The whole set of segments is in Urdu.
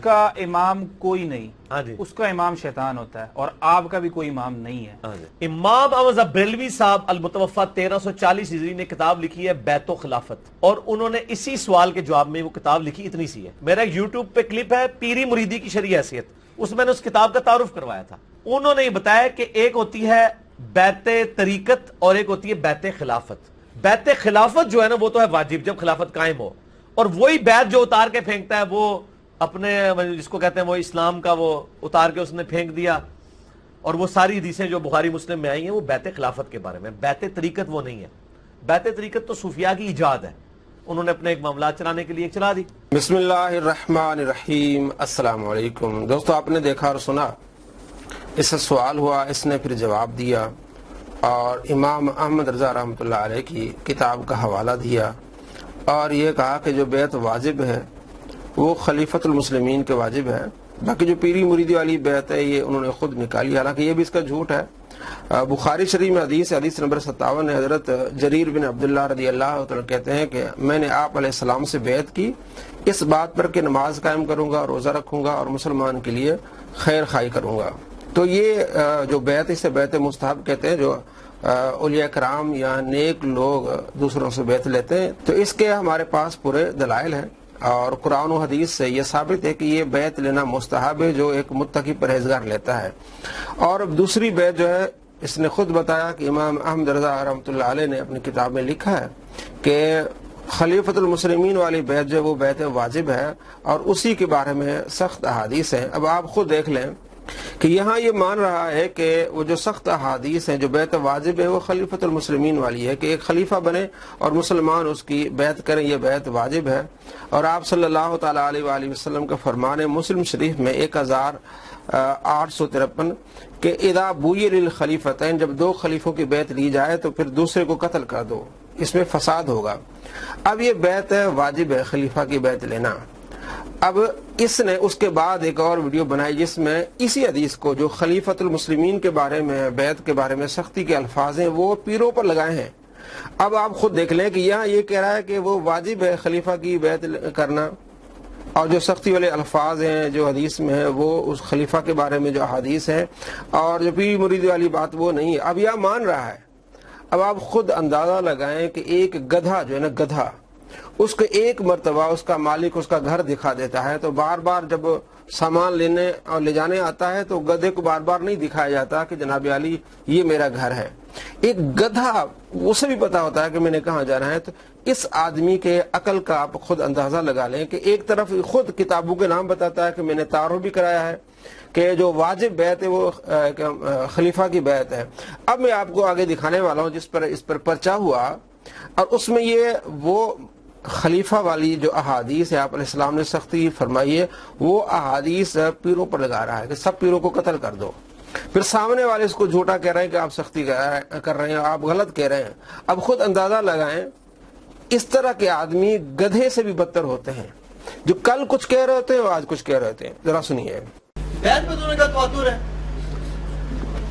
کا امام کوئی نہیں، ہاں جی، اس کا امام شیطان ہوتا ہے، اور آپ کا بھی کوئی امام نہیں ہے۔ امام احمد بریلوی صاحب المتوفا 1340 ہجری نے کتاب لکھی ہے بیت و خلافت، اور انہوں نے اسی سوال کے جواب میں وہ کتاب لکھی، اتنی سی ہے۔ میرا یوٹیوب پہ کلپ ہے پیری مریدی کی شرعی حیثیت، اس میں نے اس کتاب کا تعارف کروایا تھا۔ انہوں نے یہ بتایا کہ ایک ہوتی ہے بیت طریقت اور ایک ہوتی ہے بیت خلافت۔ بیت خلافت جو ہے نا وہ تو ہے واجب جب خلافت قائم ہو، اور وہی بیت جو اتار کے پھینکتا ہے وہ اپنے جس کو کہتے ہیں وہ اسلام کا وہ اتار کے اس نے پھینک دیا، اور وہ ساری حدیثیں جو بخاری مسلم میں آئی ہیں وہ بیت خلافت کے بارے میں، بیت طریقت وہ نہیں ہے۔ بیت طریقت تو صوفیاء کی ایجاد ہے، انہوں نے اپنے ایک معاملات چلانے کے لیے ایک چلا دی۔ بسم اللہ الرحمن الرحیم۔ السلام علیکم دوستو، آپ نے دیکھا اور سنا، اس سے سوال ہوا، اس نے پھر جواب دیا اور امام احمد رضا رحمۃ اللہ علیہ کی کتاب کا حوالہ دیا، اور یہ کہا کہ جو بیعت واجب ہے وہ خلیفۃ المسلمین کے واجب ہے، باقی جو پیری مریدی والی بیعت ہے یہ انہوں نے خود نکالی، حالانکہ یہ بھی اس کا جھوٹ ہے۔ بخاری شریف میں حدیث نمبر 57 ہے، حضرت جریر بن عبداللہ رضی اللہ عنہ کہتے ہیں کہ میں نے آپ علیہ السلام سے بیعت کی اس بات پر کہ نماز قائم کروں گا، روزہ رکھوں گا اور مسلمان کے لیے خیر خواہی کروں گا۔ تو یہ جو بیعت، اسے بیعت مستحب کہتے ہیں، جو اولیاء کرام یا نیک لوگ دوسروں سے بیعت لیتے ہیں، تو اس کے ہمارے پاس پورے دلائل ہیں، اور قرآن و حدیث سے یہ ثابت ہے کہ یہ بیعت لینا مستحب ہے جو ایک متقی پرہیزگار لیتا ہے۔ اور دوسری بیعت جو ہے، اس نے خود بتایا کہ امام احمد رضا رحمۃ اللہ علیہ نے اپنی کتاب میں لکھا ہے کہ خلیفۃ المسلمین والی بیعت جو ہے وہ بیعت واجب ہے، اور اسی کے بارے میں سخت احادیث ہیں۔ اب آپ خود دیکھ لیں کہ یہاں یہ مان رہا ہے کہ وہ جو سخت احادیث ہیں، جو بیعت واجب ہے وہ خلیفۃ المسلمین والی ہے، کہ ایک خلیفہ بنے اور مسلمان اس کی بیعت کریں، یہ بیعت واجب ہے۔ اور آپ صلی اللہ تعالیٰ علیہ وآلہ وسلم کا فرمان ہے مسلم شریف میں 1853 کہ اذا بوئی للخلیفتین، جب دو خلیفوں کی بیعت لی جائے تو پھر دوسرے کو قتل کر دو، اس میں فساد ہوگا۔ اب یہ بیعت واجب ہے خلیفہ کی بیعت لینا۔ اب اس نے اس کے بعد ایک اور ویڈیو بنائی جس میں اسی حدیث کو جو خلیفۃ المسلمین کے بارے میں، بیعت کے بارے میں سختی کے الفاظ ہیں، وہ پیروں پر لگائے ہیں۔ اب آپ خود دیکھ لیں کہ یہاں یہ کہہ رہا ہے کہ وہ واجب ہے خلیفہ کی بیعت کرنا، اور جو سختی والے الفاظ ہیں جو حدیث میں ہے وہ اس خلیفہ کے بارے میں جو احادیث ہیں، اور جو پیر مرید والی بات وہ نہیں ہے۔ اب یہ مان رہا ہے۔ اب آپ خود اندازہ لگائیں کہ ایک گدھا جو ہے نا، گدھا، اس کو ایک مرتبہ اس کا مالک اس کا گھر دکھا دیتا ہے، تو بار بار جب سامان لینے اور لے جانے آتا ہے تو گدھے کو بار بار نہیں دکھایا جاتا کہ جناب علی یہ میرا گھر ہے۔ ایک گدھا، اسے بھی پتا ہوتا ہے کہ میں نے کہاں جانا ہے۔ تو اس آدمی کے عقل کا آپ خود اندازہ لگا لیں کہ ایک طرف خود کتابوں کے نام بتاتا ہے کہ میں نے تعارف بھی کرایا ہے کہ جو واجب بیعت ہے وہ خلیفہ کی بیعت ہے۔ اب میں آپ کو آگے دکھانے والا ہوں جس پر اس پر پرچہ ہوا، اور اس میں یہ وہ خلیفہ والی جو احادیث ہے آپ علیہ السلام نے سختی فرمائی ہے، وہ احادیث پیروں پر لگا رہا ہے کہ سب پیروں کو قتل کر دو۔ پھر سامنے والے اس کو جھوٹا کہہ رہے ہیں کہ آپ سختی کر رہے ہیں، آپ غلط کہہ رہے ہیں۔ اب خود اندازہ لگائیں، اس طرح کے آدمی گدھے سے بھی بدتر ہوتے ہیں، جو کل کچھ کہہ رہے ہوتے ہیں اور آج کچھ کہہ رہے ہوتے ہیں۔ ذرا سنیے۔ بیعت میں دونوں کا تواتر ہے۔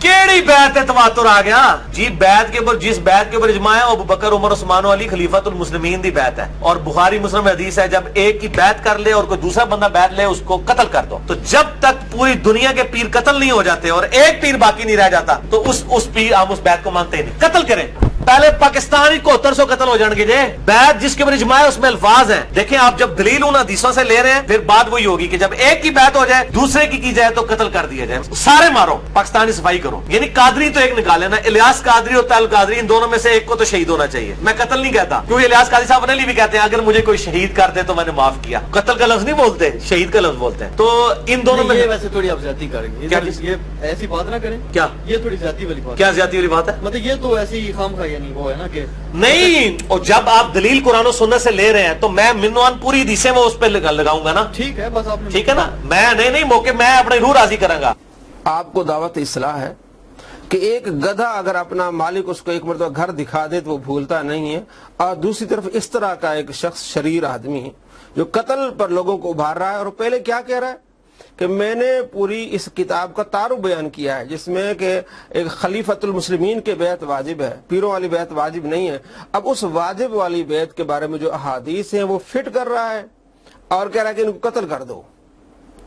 کیڑی بیعت ہے تواتر آ گیا جی؟ بیعت کے اوپر، جس بیعت کے اوپر اجماع ہے ابو بکر عمر عثمان و علی خلیفۃ المسلمین دی بیعت ہے، اور بخاری مسلم میں حدیث ہے جب ایک کی بیعت کر لے اور کوئی دوسرا بندہ بیعت لے اس کو قتل کر دو۔ تو جب تک پوری دنیا کے پیر قتل نہیں ہو جاتے اور ایک پیر باقی نہیں رہ جاتا تو اس پیر ہم اس بیعت کو مانتے ہی نہیں۔ قتل کریں، پہلے پاکستانی 7100 قتل ہو جان گے جی۔ بیعت جس کے اوپر اجماع ہے اس میں الفاظ ہیں، دیکھیں آپ جب دلیل ان حدیثوں سے لے رہے ہیں پھر بات وہی ہوگی کہ جب ایک کی بیعت ہو جائے دوسرے کی جائے تو قتل کر دیا جائے، سارے مارو، پاکستانی صفائی کرو۔ یعنی قادری تو ایک نکالے نا، الیاس قادری اور تعلق قادری، ان دونوں میں سے ایک کو تو شہید ہونا چاہیے۔ میں قتل نہیں کہتا، کیونکہ الیاس قادری صاحب اپنے لیے بھی کہتے ہیں اگر مجھے کوئی شہید کر دے تو میں نے معاف کیا، قتل کا لفظ نہیں بولتے، شہید کا لفظ بولتے ہیں۔ تو ان دونوں میں یہ ویسے تھوڑی آپ زیادتی کریں گے، یہ ایسی بات نہ کریں۔ کیا یہ تھوڑی زیادتی والی بات؟ کیا زیادتی والی بات ہے؟ مطلب یہ تو ایسی خام خواہ یعنی وہ ہے نا کہ نہیں، اور جب آپ دلیل قرآن و سنت سے لے رہے ہیں تو میں منوان پوری حدیثیں وہ اس پہ لگاؤں گا نا، ٹھیک ہے، بس آپ نے ٹھیک ہے نا، میں نہیں موقع میں اپنے روح راضی کروں گا۔ آپ کو دعوت اصلاح ہے کہ ایک گدھا اگر اپنا مالک اس کو ایک مرتبہ گھر دکھا دے تو وہ بھولتا نہیں ہے، اور دوسری طرف اس طرح کا ایک شخص شریر آدمی جو قتل پر لوگوں کو ابھار رہا ہے، اور پہلے کیا کہہ رہا ہے کہ میں نے پوری اس کتاب کا تعارف بیان کیا ہے جس میں کہ ایک خلیفۃ المسلمین کے بیعت واجب ہے، پیروں والی بیعت واجب نہیں ہے۔ اب اس واجب والی بیعت کے بارے میں جو احادیث ہیں وہ فٹ کر رہا ہے اور کہہ رہا ہے کہ ان کو قتل کر دو۔